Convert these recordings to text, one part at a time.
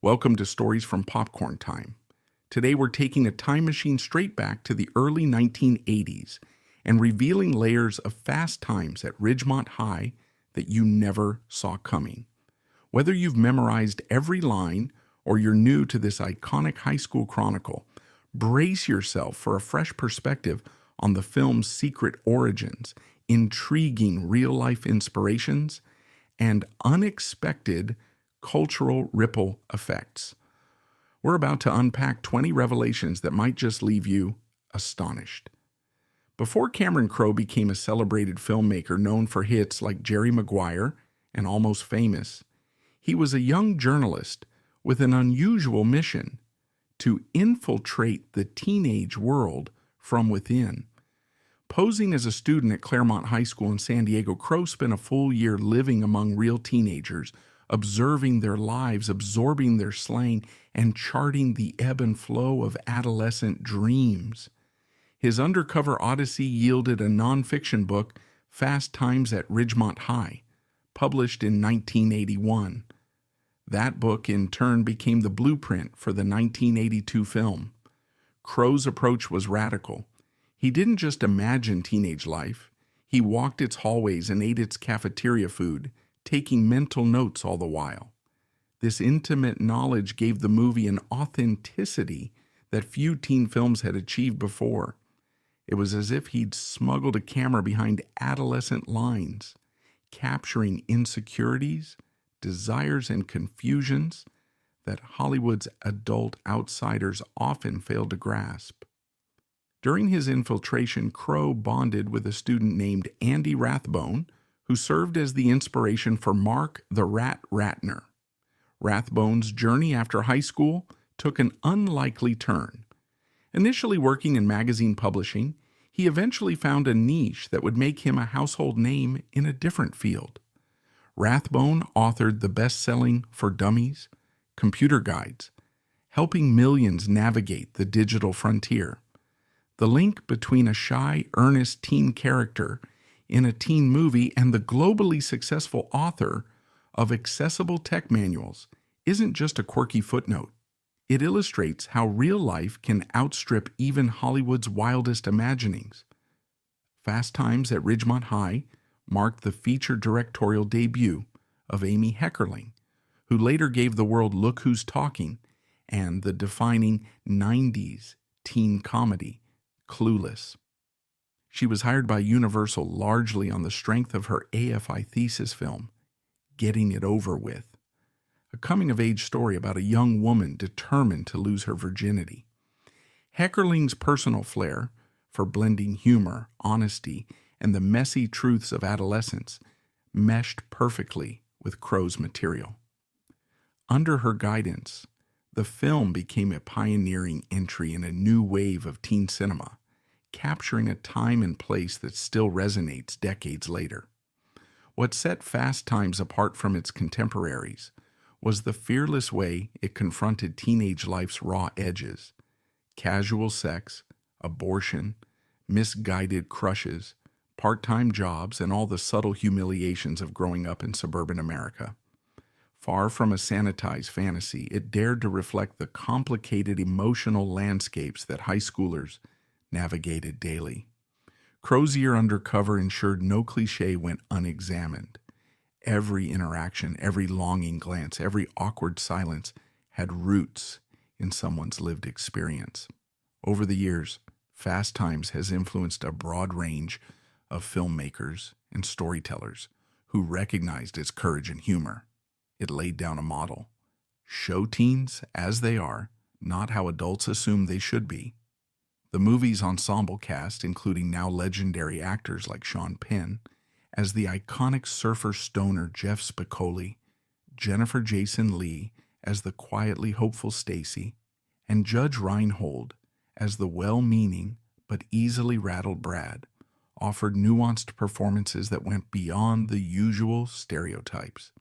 Welcome to Stories from Popcorn Time. Today we're taking a time machine straight back to the early 1980s and revealing layers of fast times at Ridgemont High that you never saw coming. Whether you've memorized every line or you're new to this iconic high school chronicle, brace yourself for a fresh perspective on the film's secret origins, intriguing real-life inspirations, and unexpected cultural ripple effects. We're about to unpack 20 revelations that might just leave you astonished. Before Cameron Crowe became a celebrated filmmaker known for hits like Jerry Maguire and Almost Famous, he was a young journalist with an unusual mission: to infiltrate the teenage world from within. Posing as a student at Claremont High School in San Diego, Crowe spent a full year living among real teenagers, observing their lives, absorbing their slang, and charting the ebb and flow of adolescent dreams. His undercover odyssey yielded a nonfiction book, Fast Times at Ridgemont High, published in 1981. That book, in turn, became the blueprint for the 1982 film. Crowe's approach was radical. He didn't just imagine teenage life. He walked its hallways and ate its cafeteria food, taking mental notes all the while. This intimate knowledge gave the movie an authenticity that few teen films had achieved before. It was as if he'd smuggled a camera behind adolescent lines, capturing insecurities, desires, and confusions that Hollywood's adult outsiders often failed to grasp. During his infiltration, Crowe bonded with a student named Andy Rathbone, who served as the inspiration for Mark the Rat Ratner. Rathbone's journey after high school took an unlikely turn. Initially working in magazine publishing, he eventually found a niche that would make him a household name in a different field. Rathbone authored the best-selling For Dummies computer guides, helping millions navigate the digital frontier. The link between a shy, earnest teen character in a teen movie and the globally successful author of accessible tech manuals isn't just a quirky footnote. It illustrates how real life can outstrip even Hollywood's wildest imaginings. Fast Times at Ridgemont High marked the feature directorial debut of Amy Heckerling, who later gave the world Look Who's Talking and the defining 90s teen comedy Clueless. She was hired by Universal largely on the strength of her AFI thesis film, Getting It Over With, a coming-of-age story about a young woman determined to lose her virginity. Heckerling's personal flair for blending humor, honesty, and the messy truths of adolescence meshed perfectly with Crowe's material. Under her guidance, the film became a pioneering entry in a new wave of teen cinema, capturing a time and place that still resonates decades later. What set Fast Times apart from its contemporaries was the fearless way it confronted teenage life's raw edges: casual sex, abortion, misguided crushes, part-time jobs, and all the subtle humiliations of growing up in suburban America. Far from a sanitized fantasy, it dared to reflect the complicated emotional landscapes that high schoolers navigated daily. Crowe's year undercover ensured no cliché went unexamined. Every interaction, every longing glance, every awkward silence had roots in someone's lived experience. Over the years, Fast Times has influenced a broad range of filmmakers and storytellers who recognized its courage and humor. It laid down a model: show teens as they are, not how adults assume they should be. The movie's ensemble cast, including now legendary actors like Sean Penn, as the iconic surfer stoner Jeff Spicoli, Jennifer Jason Leigh as the quietly hopeful Stacy, and Judge Reinhold as the well-meaning but easily rattled Brad, offered nuanced performances that went beyond the usual stereotypes.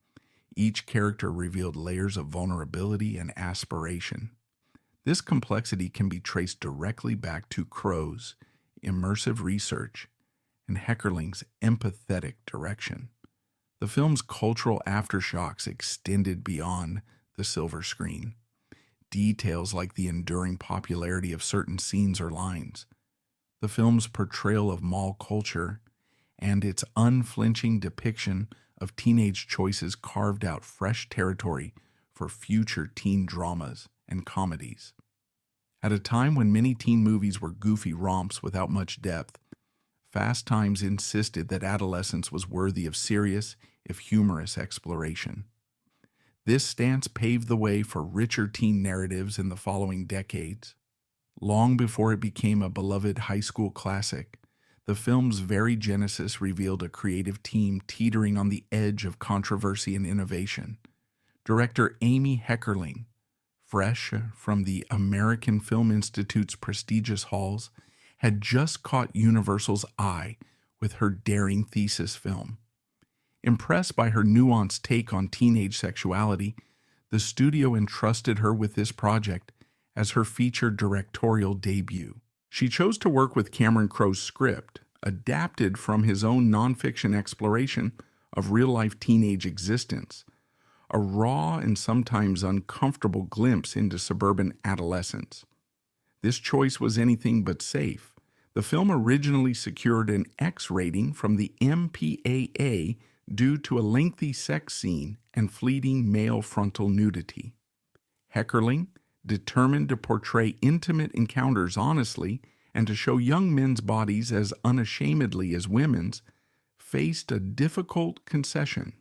Each character revealed layers of vulnerability and aspiration. This complexity can be traced directly back to Crowe's immersive research and Heckerling's empathetic direction. The film's cultural aftershocks extended beyond the silver screen, details like the enduring popularity of certain scenes or lines, the film's portrayal of mall culture, and its unflinching depiction of teenage choices carved out fresh territory for future teen dramas and comedies. At a time when many teen movies were goofy romps without much depth, Fast Times insisted that adolescence was worthy of serious, if humorous, exploration. This stance paved the way for richer teen narratives in the following decades. Long before it became a beloved high school classic, the film's very genesis revealed a creative team teetering on the edge of controversy and innovation. Director Amy Heckerling, fresh from the American Film Institute's prestigious halls, had just caught Universal's eye with her daring thesis film. Impressed by her nuanced take on teenage sexuality, the studio entrusted her with this project as her feature directorial debut. She chose to work with Cameron Crowe's script, adapted from his own nonfiction exploration of real-life teenage existence, a raw and sometimes uncomfortable glimpse into suburban adolescence. This choice was anything but safe. The film originally secured an X rating from the MPAA due to a lengthy sex scene and fleeting male frontal nudity. Heckerling, determined to portray intimate encounters honestly and to show young men's bodies as unashamedly as women's, faced a difficult concession.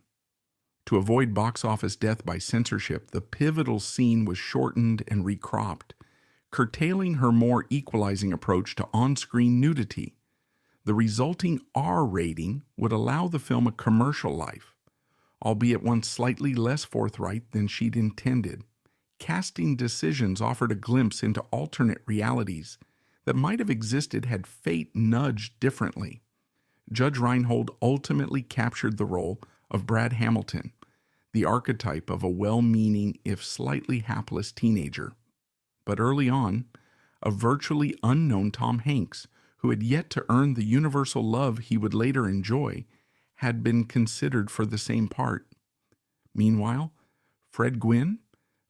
To avoid box office death by censorship, the pivotal scene was shortened and recropped, curtailing her more equalizing approach to on-screen nudity. The resulting R rating would allow the film a commercial life, albeit one slightly less forthright than she'd intended. Casting decisions offered a glimpse into alternate realities that might have existed had fate nudged differently. Judge Reinhold ultimately captured the role of Brad Hamilton, the archetype of a well-meaning, if slightly hapless teenager. But early on, a virtually unknown Tom Hanks, who had yet to earn the universal love he would later enjoy, had been considered for the same part. Meanwhile, Fred Gwynne,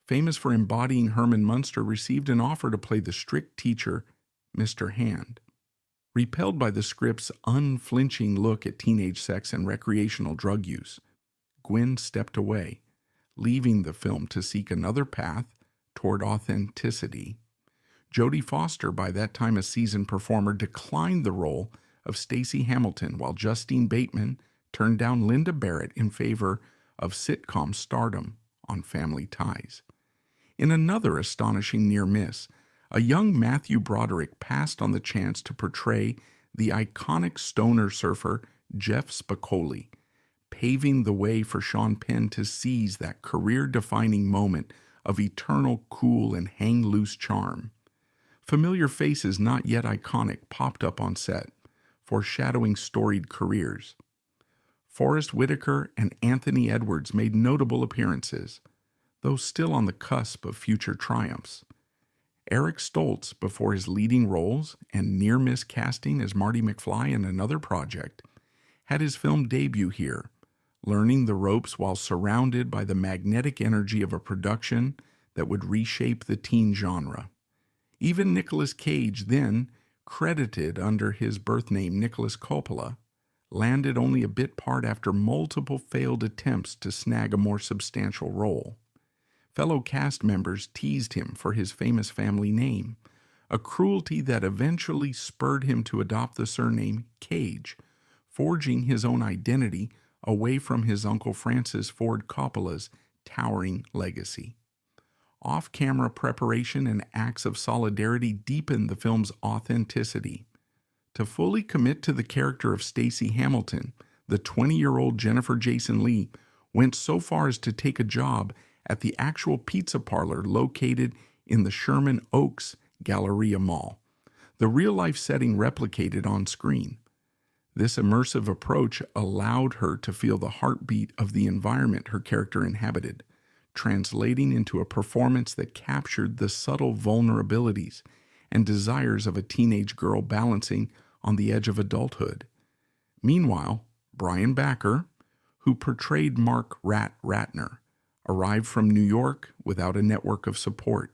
famous for embodying Herman Munster, received an offer to play the strict teacher, Mr. Hand. Repelled by the script's unflinching look at teenage sex and recreational drug use, Gwynne stepped away, leaving the film to seek another path toward authenticity. Jodie Foster, by that time a seasoned performer, declined the role of Stacey Hamilton, while Justine Bateman turned down Linda Barrett in favor of sitcom stardom on Family Ties. In another astonishing near miss, a young Matthew Broderick passed on the chance to portray the iconic stoner surfer Jeff Spicoli, paving the way for Sean Penn to seize that career-defining moment of eternal cool and hang-loose charm. Familiar faces not yet iconic popped up on set, foreshadowing storied careers. Forrest Whitaker and Anthony Edwards made notable appearances, though still on the cusp of future triumphs. Eric Stoltz, before his leading roles and near-miss casting as Marty McFly in another project, had his film debut here, learning the ropes while surrounded by the magnetic energy of a production that would reshape the teen genre. Even Nicolas Cage, then credited under his birth name Nicholas Coppola, landed only a bit part after multiple failed attempts to snag a more substantial role. Fellow cast members teased him for his famous family name, a cruelty that eventually spurred him to adopt the surname Cage, forging his own identity away from his uncle Francis Ford Coppola's towering legacy. Off-camera preparation and acts of solidarity deepened the film's authenticity. To fully commit to the character of Stacey Hamilton, the 20-year-old Jennifer Jason Leigh went so far as to take a job at the actual pizza parlor located in the Sherman Oaks Galleria Mall, the real-life setting replicated on screen. This immersive approach allowed her to feel the heartbeat of the environment her character inhabited, translating into a performance that captured the subtle vulnerabilities and desires of a teenage girl balancing on the edge of adulthood. Meanwhile, Brian Backer, who portrayed Mark Ratner, arrived from New York without a network of support.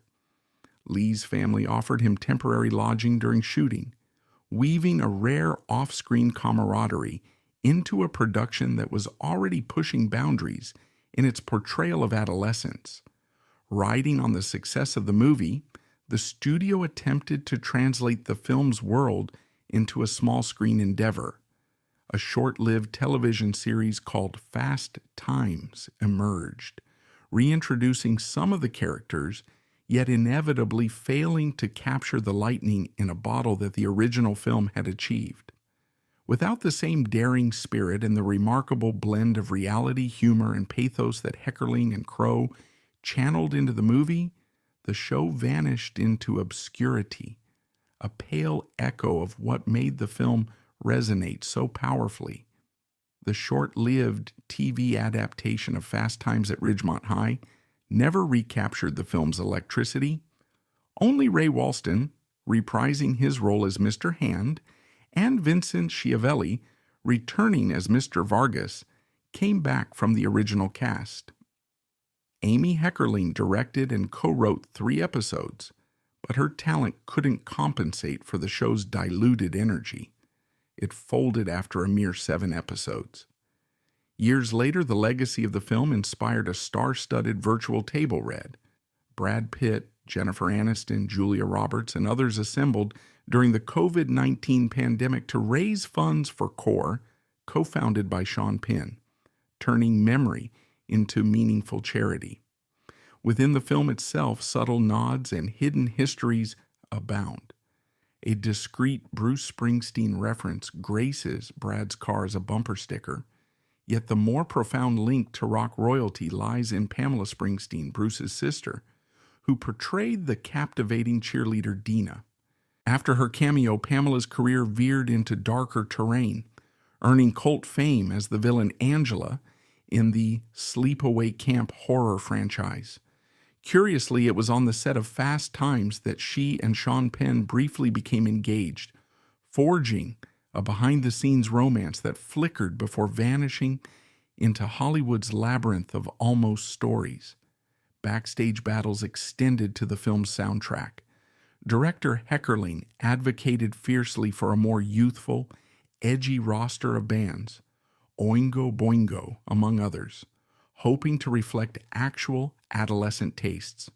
Leigh's family offered him temporary lodging during shooting, weaving a rare off-screen camaraderie into a production that was already pushing boundaries in its portrayal of adolescence. Riding on the success of the movie, the studio attempted to translate the film's world into a small-screen endeavor. A short-lived television series called Fast Times emerged, reintroducing some of the characters, yet inevitably failing to capture the lightning in a bottle that the original film had achieved. Without the same daring spirit and the remarkable blend of reality, humor, and pathos that Heckerling and Crowe channeled into the movie, the show vanished into obscurity, a pale echo of what made the film resonate so powerfully. The short-lived TV adaptation of Fast Times at Ridgemont High never recaptured the film's electricity. Only Ray Walston, reprising his role as Mr. Hand, and Vincent Schiavelli, returning as Mr. Vargas, came back from the original cast. Amy Heckerling directed and co-wrote 3 episodes, but her talent couldn't compensate for the show's diluted energy. It folded after a mere 7 episodes. Years later, the legacy of the film inspired a star-studded virtual table read. Brad Pitt, Jennifer Aniston, Julia Roberts, and others assembled during the COVID-19 pandemic to raise funds for CORE, co-founded by Sean Penn, turning memory into meaningful charity. Within the film itself, subtle nods and hidden histories abound. A discreet Bruce Springsteen reference graces Brad's car as a bumper sticker, yet the more profound link to rock royalty lies in Pamela Springsteen, Bruce's sister, who portrayed the captivating cheerleader Dina. After her cameo, Pamela's career veered into darker terrain, earning cult fame as the villain Angela in the Sleepaway Camp horror franchise. Curiously, it was on the set of Fast Times that she and Sean Penn briefly became engaged, forging a behind-the-scenes romance that flickered before vanishing into Hollywood's labyrinth of almost stories. Backstage battles extended to the film's soundtrack. Director Heckerling advocated fiercely for a more youthful, edgy roster of bands, Oingo Boingo among others, hoping to reflect actual adolescent tastes.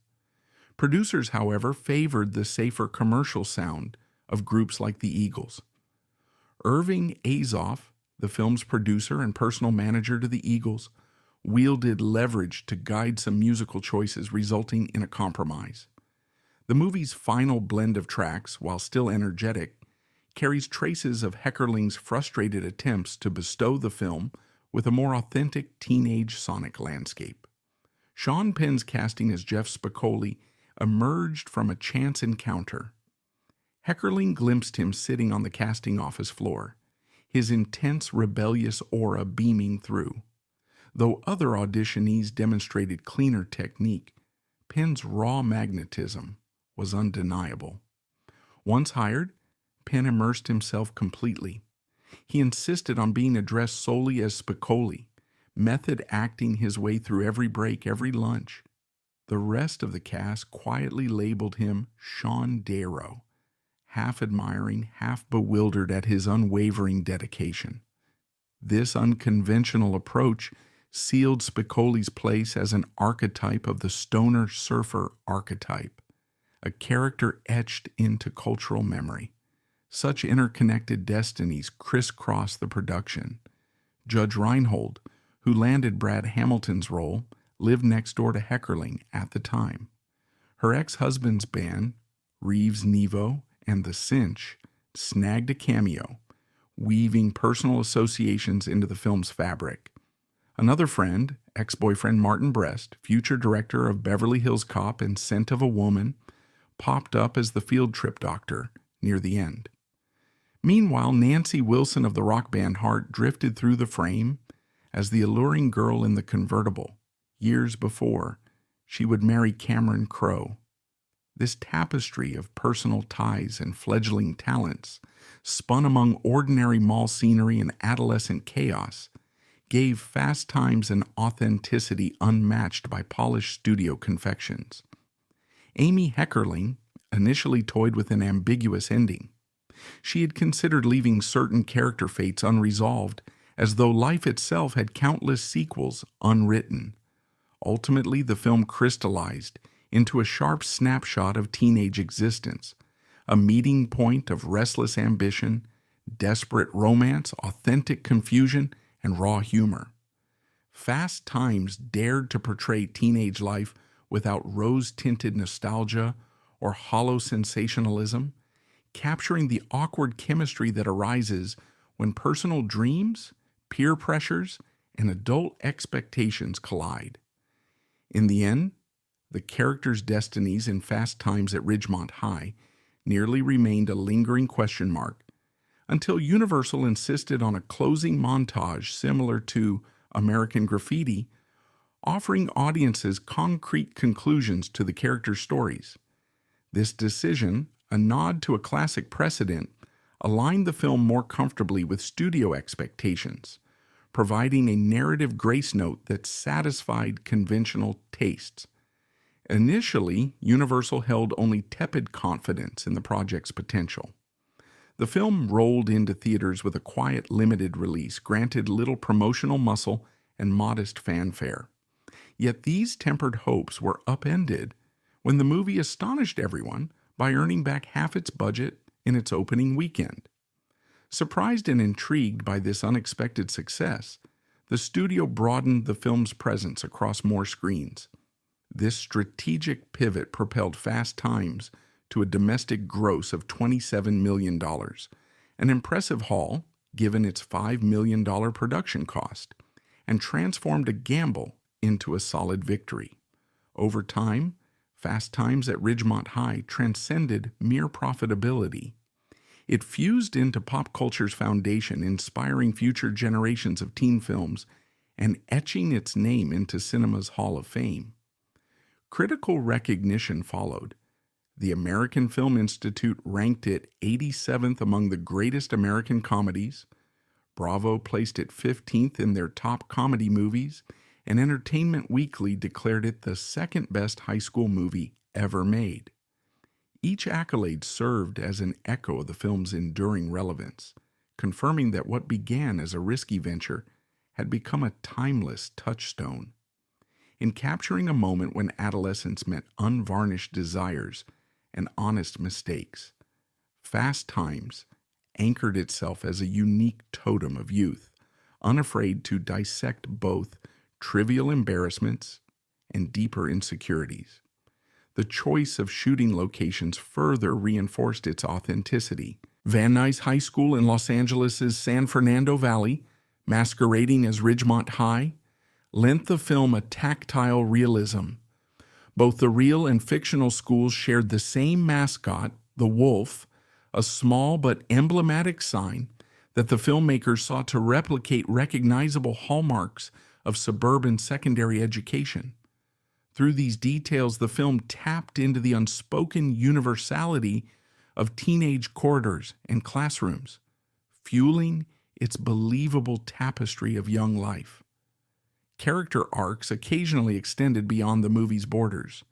Producers, however, favored the safer commercial sound of groups like the Eagles. Irving Azoff, the film's producer and personal manager to the Eagles, wielded leverage to guide some musical choices, resulting in a compromise. The movie's final blend of tracks, while still energetic, carries traces of Heckerling's frustrated attempts to bestow the film with a more authentic teenage sonic landscape. Sean Penn's casting as Jeff Spicoli emerged from a chance encounter. Heckerling glimpsed him sitting on the casting office floor, his intense rebellious aura beaming through. Though other auditionees demonstrated cleaner technique, Penn's raw magnetism was undeniable. Once hired, Penn immersed himself completely. He insisted on being addressed solely as Spicoli, method acting his way through every break, every lunch. The rest of the cast quietly labeled him Sean Darrow, half admiring, half bewildered at his unwavering dedication. This unconventional approach sealed Spicoli's place as an archetype of the stoner surfer archetype, a character etched into cultural memory. Such interconnected destinies crisscrossed the production. Judge Reinhold, who landed Brad Hamilton's role, lived next door to Heckerling at the time. Her ex-husband's band, Reeves Nevo and The Cinch, snagged a cameo, weaving personal associations into the film's fabric. Another friend, ex-boyfriend Martin Brest, future director of Beverly Hills Cop and Scent of a Woman, popped up as the field trip doctor near the end. Meanwhile, Nancy Wilson of the rock band Heart drifted through the frame as the alluring girl in the convertible. Years before, she would marry Cameron Crowe. This tapestry of personal ties and fledgling talents, spun among ordinary mall scenery and adolescent chaos, gave Fast Times an authenticity unmatched by polished studio confections. Amy Heckerling initially toyed with an ambiguous ending. She had considered leaving certain character fates unresolved, as though life itself had countless sequels unwritten. Ultimately, the film crystallized into a sharp snapshot of teenage existence, a meeting point of restless ambition, desperate romance, authentic confusion, and raw humor. Fast Times dared to portray teenage life without rose-tinted nostalgia or hollow sensationalism, capturing the awkward chemistry that arises when personal dreams, peer pressures, and adult expectations collide. In the end, the characters' destinies in Fast Times at Ridgemont High nearly remained a lingering question mark until Universal insisted on a closing montage similar to American Graffiti, offering audiences concrete conclusions to the characters' stories. This decision, a nod to a classic precedent, aligned the film more comfortably with studio expectations, providing a narrative grace note that satisfied conventional tastes. Initially, Universal held only tepid confidence in the project's potential. The film rolled into theaters with a quiet, limited release, granted little promotional muscle and modest fanfare. Yet these tempered hopes were upended when the movie astonished everyone by earning back half its budget in its opening weekend. Surprised and intrigued by this unexpected success, the studio broadened the film's presence across more screens. This strategic pivot propelled Fast Times to a domestic gross of $27 million, an impressive haul given its $5 million production cost, and transformed a gamble into a solid victory. Over time, Fast Times at Ridgemont High transcended mere profitability. It fused into pop culture's foundation, inspiring future generations of teen films and etching its name into cinema's Hall of Fame. Critical recognition followed. The American Film Institute ranked it 87th among the greatest American comedies. Bravo placed it 15th in their top comedy movies, and Entertainment Weekly declared it the second best high school movie ever made. Each accolade served as an echo of the film's enduring relevance, confirming that what began as a risky venture had become a timeless touchstone. In capturing a moment when adolescence met unvarnished desires and honest mistakes, Fast Times anchored itself as a unique totem of youth, unafraid to dissect both trivial embarrassments and deeper insecurities. The choice of shooting locations further reinforced its authenticity. Van Nuys High School in Los Angeles' San Fernando Valley, masquerading as Ridgemont High, lent the film a tactile realism. Both the real and fictional schools shared the same mascot, the wolf, a small but emblematic sign that the filmmakers sought to replicate recognizable hallmarks of suburban secondary education. Through these details, the film tapped into the unspoken universality of teenage corridors and classrooms, fueling its believable tapestry of young life. Character arcs occasionally extended beyond the movie's borders.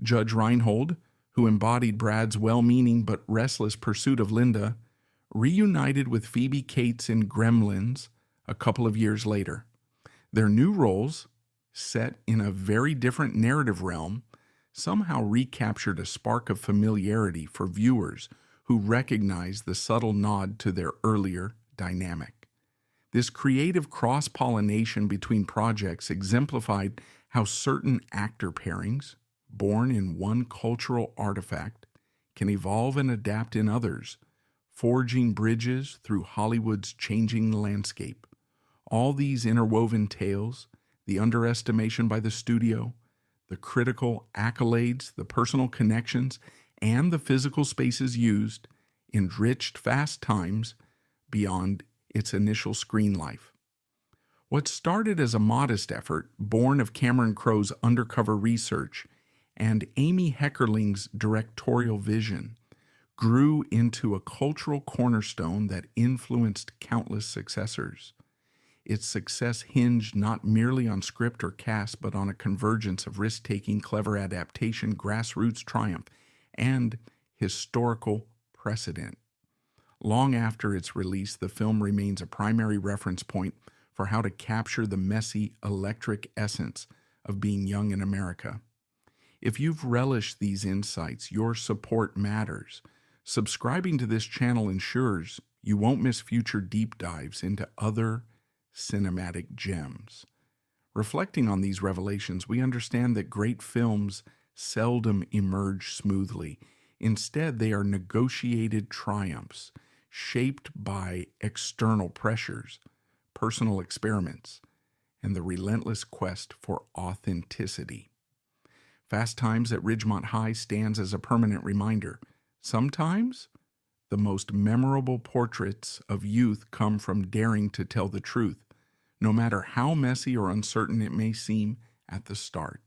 Judge Reinhold, who embodied Brad's well-meaning but restless pursuit of Linda, reunited with Phoebe Cates in Gremlins a couple of years later. Their new roles, set in a very different narrative realm, somehow recaptured a spark of familiarity for viewers who recognized the subtle nod to their earlier dynamic. This creative cross-pollination between projects exemplified how certain actor pairings, born in one cultural artifact, can evolve and adapt in others, forging bridges through Hollywood's changing landscape. All these interwoven tales, the underestimation by the studio, the critical accolades, the personal connections, and the physical spaces used, enriched Fast Times beyond its initial screen life. What started as a modest effort, born of Cameron Crowe's undercover research and Amy Heckerling's directorial vision, grew into a cultural cornerstone that influenced countless successors. Its success hinged not merely on script or cast, but on a convergence of risk-taking, clever adaptation, grassroots triumph, and historical precedent. Long after its release, the film remains a primary reference point for how to capture the messy, electric essence of being young in America. If you've relished these insights, your support matters. Subscribing to this channel ensures you won't miss future deep dives into other cinematic gems. Reflecting on these revelations, we understand that great films seldom emerge smoothly. Instead, they are negotiated triumphs, shaped by external pressures, personal experiments, and the relentless quest for authenticity. Fast Times at Ridgemont High stands as a permanent reminder. Sometimes, the most memorable portraits of youth come from daring to tell the truth, no matter how messy or uncertain it may seem at the start.